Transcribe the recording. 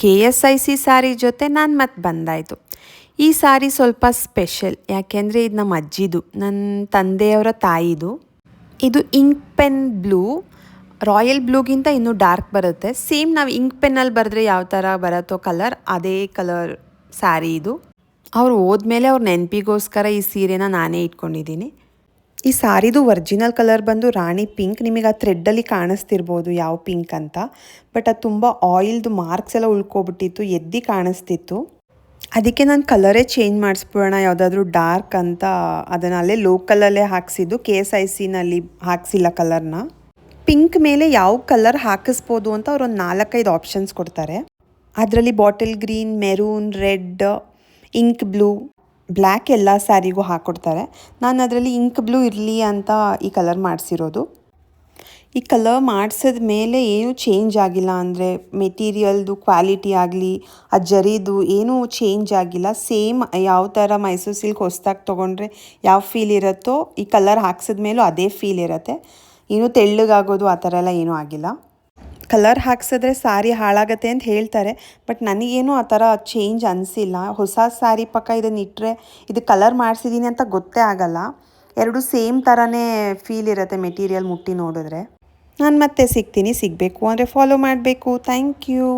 KSIC sari ಜೊತೆ ನಾನು ಮತ್ತೆ ಬಂದಾಯಿತು. ಈ ಸ್ಯಾರಿ ಸ್ವಲ್ಪ ಸ್ಪೆಷಲ್, ಯಾಕೆಂದರೆ ಇದು ನಮ್ಮ ಅಜ್ಜಿದು, ನನ್ನ ತಂದೆಯವರ ತಾಯಿದು. ಇದು ಇಂಕ್ ಪೆನ್ ಬ್ಲೂ, ರಾಯಲ್ ಬ್ಲೂಗಿಂತ ಇನ್ನೂ ಡಾರ್ಕ್ ಬರುತ್ತೆ. ಸೇಮ್ ನಾವು ಇಂಕ್ ಪೆನ್ನಲ್ಲಿ ಬರೆದ್ರೆ ಯಾವ ಥರ ಬರುತ್ತೋ ಕಲರ್, ಅದೇ ಕಲರ್ ಸ್ಯಾರಿ ಇದು. ಅವ್ರು ಹೋದ್ಮೇಲೆ ಅವ್ರ ನೆನಪಿಗೋಸ್ಕರ ಈ ಸೀರೆನ ನಾನೇ ಇಟ್ಕೊಂಡಿದ್ದೀನಿ. ಈ ಸಾರಿದು ಒರಿಜಿನಲ್ ಕಲರ್ ಬಂದು ರಾಣಿ ಪಿಂಕ್. ನಿಮಗೆ ಆ ಥ್ರೆಡ್ಡಲ್ಲಿ ಕಾಣಿಸ್ತಿರ್ಬೋದು ಯಾವ ಪಿಂಕ್ ಅಂತ. ಬಟ್ ಅದು ತುಂಬ ಆಯಿಲ್ದು ಮಾರ್ಕ್ಸ್ ಎಲ್ಲ ಉಳ್ಕೊಬಿಟ್ಟಿತ್ತು, ಎದ್ದು ಕಾಣಿಸ್ತಿತ್ತು. ಅದಕ್ಕೆ ನಾನು ಕಲರೇ ಚೇಂಜ್ ಮಾಡಿಸ್ಬಿಡೋಣ ಯಾವುದಾದ್ರೂ ಡಾರ್ಕ್ ಅಂತ ಅದನ್ನು ಅಲ್ಲೇ ಲೋಕಲಲ್ಲೇ ಹಾಕ್ಸಿದ್ದು. KSICನಲ್ಲಿ ಹಾಕ್ಸಿಲ್ಲ ಕಲರ್ನ. ಪಿಂಕ್ ಮೇಲೆ ಯಾವ ಕಲರ್ ಹಾಕಿಸ್ಬೋದು ಅಂತ ಅವ್ರು ಒಂದು 4-5 ಆಪ್ಷನ್ಸ್ ಕೊಡ್ತಾರೆ. ಅದರಲ್ಲಿ bottle green, maroon, red, ink blue, black ಎಲ್ಲ ಸ್ಯಾರಿಗೂ ಹಾಕ್ಕೊಡ್ತಾರೆ. ನಾನು ಅದರಲ್ಲಿ ಇಂಕ್ ಬ್ಲೂ ಇರಲಿ ಅಂತ ಈ ಕಲರ್ ಮಾಡಿಸಿರೋದು. ಈ ಕಲರ್ ಮಾಡಿಸಿದ ಮೇಲೆ ಏನೂ ಚೇಂಜ್ ಆಗಿಲ್ಲ, ಅಂದರೆ ಮೆಟೀರಿಯಲ್ದು ಕ್ವಾಲಿಟಿ ಆಗಲಿ ಆ ಜರಿದು ಏನೂ ಚೇಂಜ್ ಆಗಿಲ್ಲ. ಸೇಮ್ ಯಾವ ಥರ ಮೈಸೂರು ಸಿಲ್ಕ್ ಹೊಸ್ದಾಗಿ ತೊಗೊಂಡ್ರೆ ಯಾವ ಫೀಲ್ ಇರುತ್ತೋ ಈ ಕಲರ್ ಹಾಕ್ಸಿದ ಮೇಲೂ ಅದೇ ಫೀಲ್ ಇರುತ್ತೆ. ಏನೂ ತೆಳ್ಳಗಾಗೋದು ಆ ಥರ ಎಲ್ಲ ಏನೂ ಆಗಿಲ್ಲ. ಕಲರ್ ಹಾಕ್ಸಿದ್ರೆ ಸ್ಯಾರಿ ಹಾಳಾಗತ್ತೆ ಅಂತ ಹೇಳ್ತಾರೆ, ಬಟ್ ನನಗೇನು ಆ ಥರ ಚೇಂಜ್ ಅನಿಸಿಲ್ಲ. ಹೊಸ ಸ್ಯಾರಿ ಪಕ್ಕ ಇದನ್ನು ಇಟ್ಟರೆ ಇದು ಕಲರ್ ಮಾಡಿಸಿದ್ದೀನಿ ಅಂತ ಗೊತ್ತೇ ಆಗಲ್ಲ. ಎರಡು ಸೇಮ್ ಥರನೇ ಫೀಲ್ ಇರುತ್ತೆ ಮೆಟೀರಿಯಲ್ ಮುಟ್ಟಿ ನೋಡಿದ್ರೆ. ನಾನು ಮತ್ತೆ ಸಿಗ್ತೀನಿ. ಸಿಗಬೇಕು ಅಂದರೆ ಫಾಲೋ ಮಾಡಬೇಕು. Thank you.